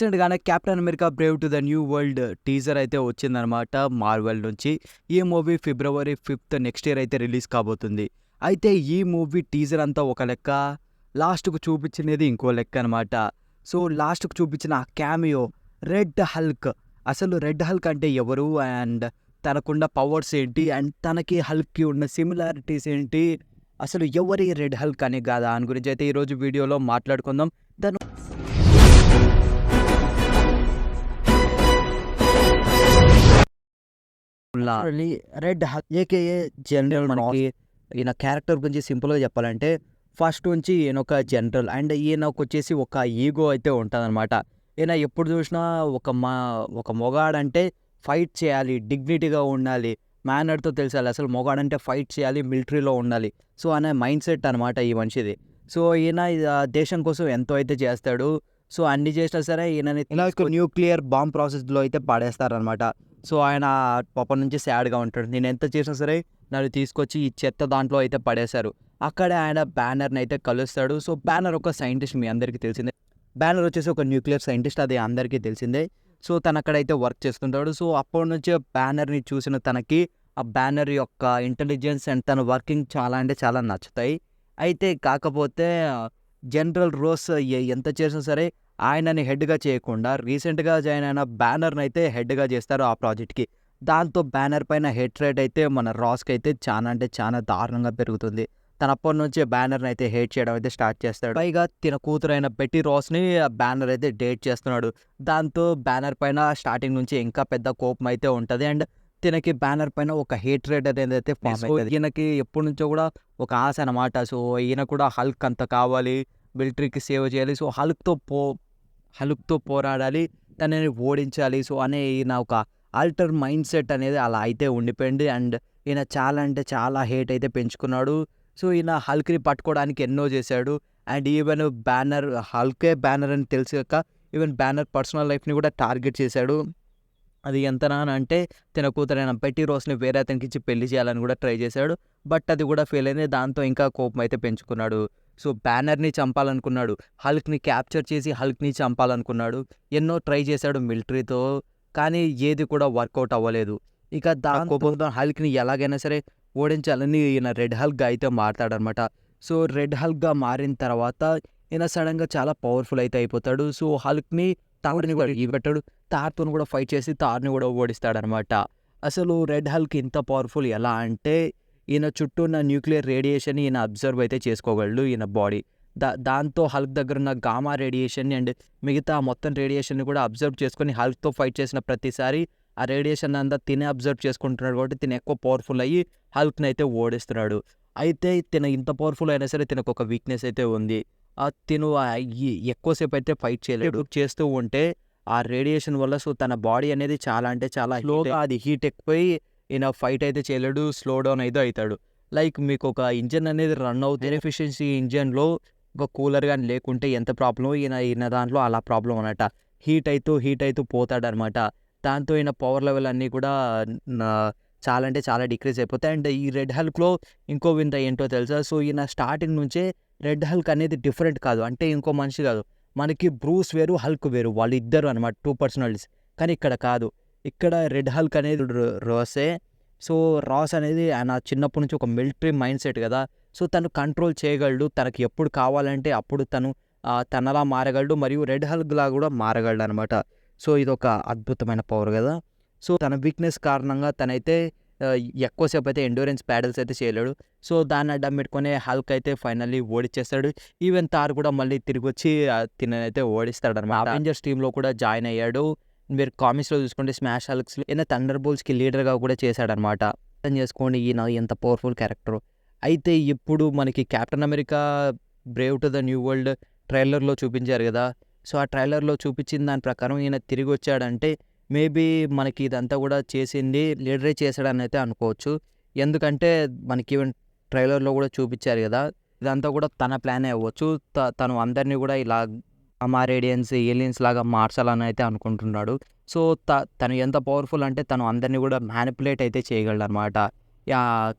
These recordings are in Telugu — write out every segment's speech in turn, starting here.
రీసెంట్‌గానే 'captain America Brave to the new world' teaser అయితే వచ్చిందనమాట మార్వెల్ నుంచి. ఈ మూవీ ఫిబ్రవరి 5థ్ నెక్స్ట్ ఇయర్ అయితే రిలీజ్ కాబోతుంది. అయితే ఈ మూవీ టీజర్ అంతా ఒక లెక్క, లాస్ట్‌కు చూపించినది ఇంకో లెక్క అనమాట. సో, లాస్ట్‌కు చూపించిన ఆ క్యామియో రెడ్ హల్క్. అసలు రెడ్ హల్క్ అంటే ఎవరు? అండ్ తనకున్న పవర్స్ ఏంటి? అండ్ తనకి హల్క్‌కి ఉన్న సిమిలారిటీస్ ఏంటి? అసలు ఎవరి రెడ్ హల్క్ అనే దాని గురించి అయితే ఈరోజు వీడియోలో మాట్లాడుకుందాం. దాని literally red Hulk AKA general మనకి ఈయన క్యారెక్టర్ గురించి సింపుల్‌గా చెప్పాలంటే ఫస్ట్ నుంచి ఈయన ఒక జనరల్ అండ్ ఈయనకొచ్చేసి ఒక ఈగో అయితే ఉంటదనమాట. ఈయన ఎప్పుడు చూసినా ఒక మొగాడంటే ఫైట్ చేయాలి, డిగ్నిటీగా ఉండాలి, మేనర్‌తో తెలిసాలి. అసలు మొగాడంటే ఫైట్ చేయాలి, మిలిటరీలో ఉండాలి. సో, అనే మైండ్ సెట్ అనమాట ఈ మనిషిది. సో, ఈయన దేశం కోసం ఎంతో అయితే చేస్తాడు. సో, అన్ని చేసినా సరే ఈయనని ఇలా న్యూక్లియర్ బాంబ్ ప్రాసెస్‌లో అయితే పడేస్తారనమాట. సో, ఆయన పాపం నుంచి సాడ్‌గా ఉంటాడు. నేనెంత చేసినా సరే నన్ను తీసుకొచ్చి ఈ చెత్త దాంట్లో అయితే పడేశారు. అక్కడే ఆయన బ్యానర్‌ని అయితే కలుస్తాడు. సో, బ్యానర్ ఒక సైంటిస్ట్ మీ అందరికీ తెలిసిందే. బ్యానర్ వచ్చేసి ఒక న్యూక్లియర్ సైంటిస్ట్, అది అందరికీ తెలిసిందే. సో, తనక్కడైతే వర్క్ చేస్తుంటాడు. సో, అప్పటి నుంచే బ్యానర్‌ని చూసిన తనకి ఆ బ్యానర్ యొక్క ఇంటెలిజెన్స్ అండ్ తన వర్కింగ్ చాలా అంటే చాలా నచ్చుతాయి. అయితే కాకపోతే జనరల్ రోస్ ఎంత చేసినా సరే ఆయనని హెడ్‌గా చేయకుండా రీసెంట్‌గా జాయిన్ అయిన బ్యానర్‌నయితే హెడ్‌గా చేస్తారు ఆ ప్రాజెక్ట్‌కి. దాంతో బ్యానర్ పైన హేట్రేట్ అయితే మన రాస్‌కయితే చానా అంటే చానా దారుణంగా పెరుగుతుంది. తను అప్పటినుంచే బ్యానర్‌నయితే హేట్ చేయడం అయితే స్టార్ట్ చేస్తాడు. పైగా తిన కూతురైన బెట్టీ రాస్‌ని బ్యానర్ అయితే డేట్ చేస్తున్నాడు. దాంతో బ్యానర్ పైన స్టార్టింగ్ నుంచి ఇంకా పెద్ద కోపం అయితే ఉంటది. అండ్ తినకి బ్యానర్ పైన ఒక హేట్రేట్ అనేదైతే ఫార్మ్ అయితది. ఈయనకి ఎప్పటినుంచో కూడా ఒక ఆశ అనమాట. సో, ఈయన కూడా హల్క్ అంత కావాలి, మిలిటరీకి సేవ చేయాలి. సో, హల్క్‌తో పోరాడాలి, తనని ఓడించాలి. సో, అనే ఈయన ఒక ఆల్టర్ మైండ్ సెట్ అనేది అలా అయితే ఉండిపోయింది. అండ్ ఈయన చాలా అంటే చాలా హేట్ అయితే పెంచుకున్నాడు. సో, ఈయన హల్క్‌ని పట్టుకోవడానికి ఎన్నో చేశాడు. అండ్ ఈవెన్ హల్కే బ్యానర్ అని తెలిసాక ఈవెన్ బ్యానర్ పర్సనల్ లైఫ్‌ని కూడా టార్గెట్ చేశాడు. అది ఎంతనా అంటే తన కూతురైన బెట్టీ రోస్‌ని వేరే అతనికిచ్చి పెళ్లి చేయాలని కూడా ట్రై చేశాడు. బట్ అది కూడా ఫెయిల్ అయింది. దాంతో ఇంకా కోపం అయితే పెంచుకున్నాడు. సో, బ్యానర్‌ని చంపాలనుకున్నాడు. హల్క్‌ని క్యాప్చర్ చేసి హల్క్‌ని చంపాలనుకున్నాడు. ఎన్నో ట్రై చేశాడు మిలిటరీతో. కానీ ఏది కూడా వర్కౌట్ అవ్వలేదు. ఇక కోపంతో హల్క్‌ని ఎలాగైనా సరే ఓడించాలని ఈయన రెడ్ హల్క్‌గా అయితే మారతాడనమాట. సో, రెడ్ హల్క్‌గా మారిన తర్వాత ఈయన సడెన్‌గా చాలా పవర్‌ఫుల్ అయితే అయిపోతాడు. సో, హల్క్‌ని థార్‌ని కూడా పెట్టాడు. థార్‌తోని కూడా ఫైట్ చేసి థార్‌ని కూడా ఓడిస్తాడనమాట. అసలు రెడ్ హల్క్ ఇంత పవర్‌ఫుల్ ఎలా అంటే ఈయన చుట్టూ ఉన్న న్యూక్లియర్ రేడియేషన్‌ని ఈయన అబ్జర్వ్ అయితే చేసుకోగలడు ఈయన బాడీ. దాంతో హల్క్ దగ్గరున్న గామా రేడియేషన్‌ని అండ్ మిగతా మొత్తం రేడియేషన్‌ని కూడా అబ్జర్వ్ చేసుకొని హల్క్‌తో ఫైట్ చేసిన ప్రతిసారి ఆ రేడియేషన్ అంతా తినే అబ్జర్వ్ చేసుకుంటున్నాడు కాబట్టి తిను ఎక్కువ పవర్‌ఫుల్ అయ్యి హల్క్‌నైతే ఓడిస్తున్నాడు. అయితే తిను ఇంత పవర్‌ఫుల్ అయినా సరే తినకొక వీక్‌నెస్ అయితే ఉంది. తిను ఎక్కువసేపు అయితే ఫైట్ చేయలేడు. చేస్తూ ఉంటే ఆ రేడియేషన్ వల్ల సో, తన బాడీ అనేది చాలా అంటే చాలా స్లోగా అది హీట్ ఎక్కువై ఈయన ఫైట్ అయితే చేయలేడు. స్లో డౌన్ అయితే అయితాడు. లైక్ మీకొక ఇంజిన్ అనేది రన్ అవుతే ఎఫిషియన్సీ ఇంజిన్‌లో ఒక కూలర్ గాని లేకుంటే ఎంత ప్రాబ్లమో ఈయన దాంట్లో అలా ప్రాబ్లమ్ అనమాట. హీట్ అయితూ పోతాడనమాట. దాంతో ఈయన పవర్ లెవెల్ అన్నీ కూడా నా చాలా అంటే చాలా డిక్రీజ్ అయిపోతాయి. అండ్ ఈ రెడ్ హల్క్‌లో ఇంకో వింత ఏంటో తెలుసా? సో, ఈయన స్టార్టింగ్ నుంచే రెడ్ హల్క్ అనేది డిఫరెంట్ కాదు. అంటే ఇంకో మనిషి కాదు. మనకి బ్రూస్ వేరు, హల్క్ వేరు. వాళ్ళిద్దరు అనమాట 2 పర్సనాలిటీస్. కానీ ఇక్కడ కాదు. ఇక్కడ రెడ్ హల్క్ అనేది రాసే. సో, రాస్ అనేది ఆయన చిన్నప్పటి నుంచి ఒక మిలిటరీ మైండ్ సెట్ కదా! సో, తను కంట్రోల్ చేయగలడు. తనకి ఎప్పుడు కావాలంటే అప్పుడు తను తనలా మారగలడు. మరియు రెడ్ హల్క్‌లా కూడా మారగలడనమాట. సో, ఇదొక అద్భుతమైన పవర్ కదా! సో, తన వీక్‌నెస్ కారణంగా తనైతే ఎక్కువసేపు అయితే ఎండ్యూరెన్స్ బ్యాటిల్స్ అయితే చేయలేడు. సో, దాన్ని అడ్డం పెట్టుకొని హల్క్ అయితే ఫైనల్లీ ఓడిచ్చేస్తాడు. ఈవెన్ థార్ కూడా మళ్ళీ తిరిగొచ్చి తిననైతే ఓడిస్తాడనమాట. అవెంజర్స్ టీమ్‌లో కూడా జాయిన్ అయ్యాడు. మీరు కామిక్స్‌లో చూసుకుంటే స్మాష్ హల్క్స్‌లో ఈయన థండర్ బోల్ట్స్‌కి లీడర్‌గా కూడా చేశాడనమాట. అర్థం చేసుకోండి ఈయన ఎంత పవర్‌ఫుల్ క్యారెక్టరో. అయితే ఇప్పుడు మనకి 'captain America Brave to the new world' ట్రైలర్‌లో చూపించారు కదా! సో, ఆ ట్రైలర్‌లో చూపించిన దాని ప్రకారం ఈయన తిరిగొచ్చాడంటే మేబీ మనకి ఇదంతా కూడా చేసింది లీడరే చేశాడని అయితే అనుకోవచ్చు. ఎందుకంటే మనకి ఈవెన్ ట్రైలర్‌లో కూడా చూపించారు కదా! ఇదంతా కూడా తన ప్లానే అవ్వచ్చు. తను అందరిని కూడా ఇలా గామా రేడియన్స్, ఏలియన్స్ లాగా మార్చాలని అయితే అనుకుంటున్నాడు. సో, తను ఎంత పవర్‌ఫుల్ అంటే తను అందరిని కూడా మ్యానిపులేట్ అయితే చేయగలడనమాట.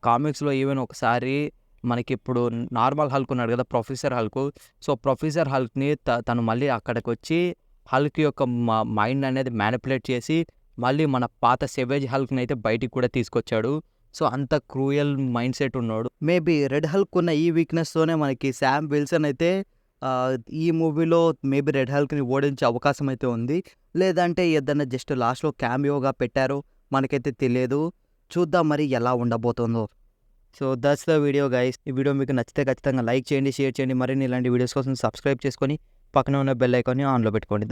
కామిక్స్‌లో ఈవెన్ ఒకసారి మనకిప్పుడు నార్మల్ హల్క్ ఉన్నాడు కదా! Professor Hulk. సో, ప్రొఫెసర్ హల్క్‌ని తను మళ్ళీ అక్కడికొచ్చి హల్క్ యొక్క మైండ్ అనేది మ్యానిపులేట్ చేసి మళ్ళీ మన పాత సెవేజ్ హల్క్ని అయితే బయటికి కూడా తీసుకొచ్చాడు. సో అంత క్రూయల్ మైండ్ సెట్ ఉన్నాడు. మేబీ రెడ్ హల్క్ ఉన్న ఈ వీక్నెస్తోనే మనకి శామ్ విల్సన్ అయితే ఈ మూవీలో మేబీ రెడ్ హల్క్ని ఓడించే అవకాశం అయితే ఉంది. లేదంటే ఏదన్నా జస్ట్ లాస్ట్లో క్యామియోగా పెట్టారో మనకైతే తెలియదు. చూద్దాం మరి ఎలా ఉండబోతుందో. So that's the video guys. ఈ వీడియో మీకు నచ్చితే ఖచ్చితంగా లైక్ చేయండి, షేర్ చేయండి. మరిన్ని ఇలాంటి వీడియోస్ కోసం సబ్స్క్రైబ్ చేసుకొని పక్కన ఉన్న బెల్ ఐకాన్ని ఆన్లో పెట్టుకోండి.